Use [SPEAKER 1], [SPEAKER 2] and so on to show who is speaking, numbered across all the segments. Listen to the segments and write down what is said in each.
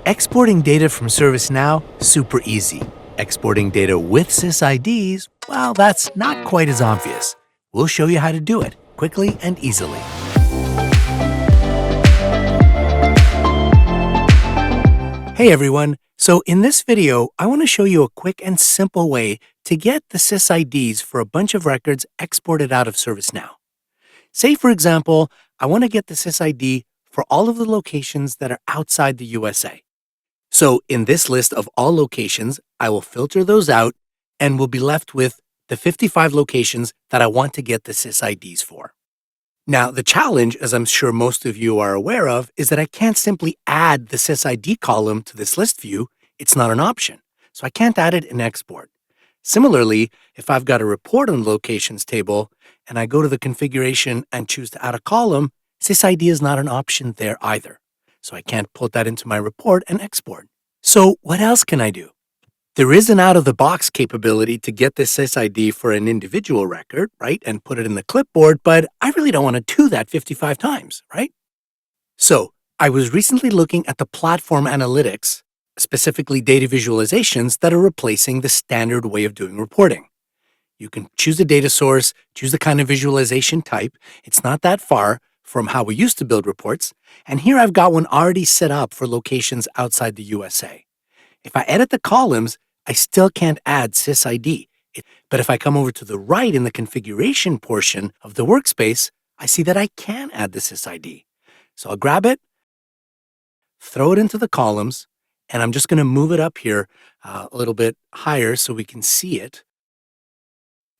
[SPEAKER 1] Exporting data from ServiceNow, super easy. Exporting data with sysids, well, that's not quite as obvious. We'll show you how to do it quickly and easily. Hey everyone, so in this video, I want to show you a quick and simple way to get the sysids for a bunch of records exported out of ServiceNow. Say, for example, I want to get the sysid for all of the locations that are outside the USA. So in this list of all locations, I will filter those out and will be left with the 55 locations that I want to get the sysids for. Now, the challenge, as I'm sure most of you are aware of, is that I can't simply add the sysid column to this list view. It's not an option, so I can't add it in export. Similarly, if I've got a report on the locations table and I go to the configuration and choose to add a column, sysid is not an option there either. So I can't put that into my report and export. So what else can I do? There is an out-of-the-box capability to get this sysid for an individual record, right, and put it in the clipboard, but I really don't want to do that 55 times, right? So I was recently looking at the platform analytics, specifically data visualizations that are replacing the standard way of doing reporting. You can choose a data source, choose the kind of visualization type. It's not that far from how we used to build reports. And here I've got one already set up for locations outside the USA. If I edit the columns, I still can't add sysid. But if I come over to the right in the configuration portion of the workspace, I see that I can add the sysid. So I'll grab it, throw it into the columns, and I'm just going to move it up here a little bit higher so we can see it.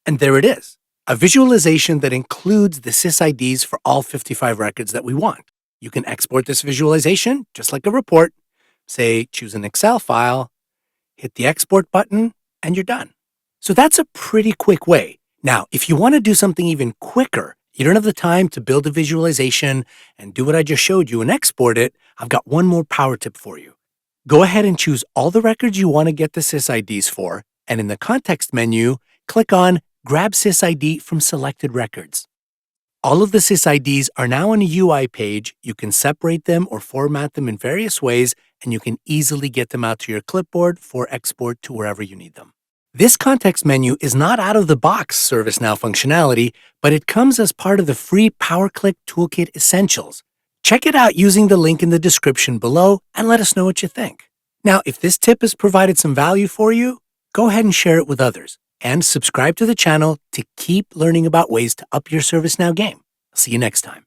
[SPEAKER 1] And there it is. A visualization that includes the sysids for all 55 records that we want. You can export this visualization just like a report. Say, choose an Excel file, hit the export button, and you're done. So that's a pretty quick way. Now, if you want to do something even quicker, you don't have the time to build a visualization and do what I just showed you and export it, I've got one more power tip for you. Go ahead and choose all the records you want to get the sysids for, and in the context menu, click on Grab sysid from selected records. All of the sysids are now on a UI page. You can separate them or format them in various ways, and you can easily get them out to your clipboard for export to wherever you need them. This context menu is not out-of-the-box ServiceNow functionality, but it comes as part of the free PowerClick Toolkit Essentials. Check it out using the link in the description below and let us know what you think. Now, if this tip has provided some value for you, go ahead and share it with others. And subscribe to the channel to keep learning about ways to up your ServiceNow game. I'll see you next time.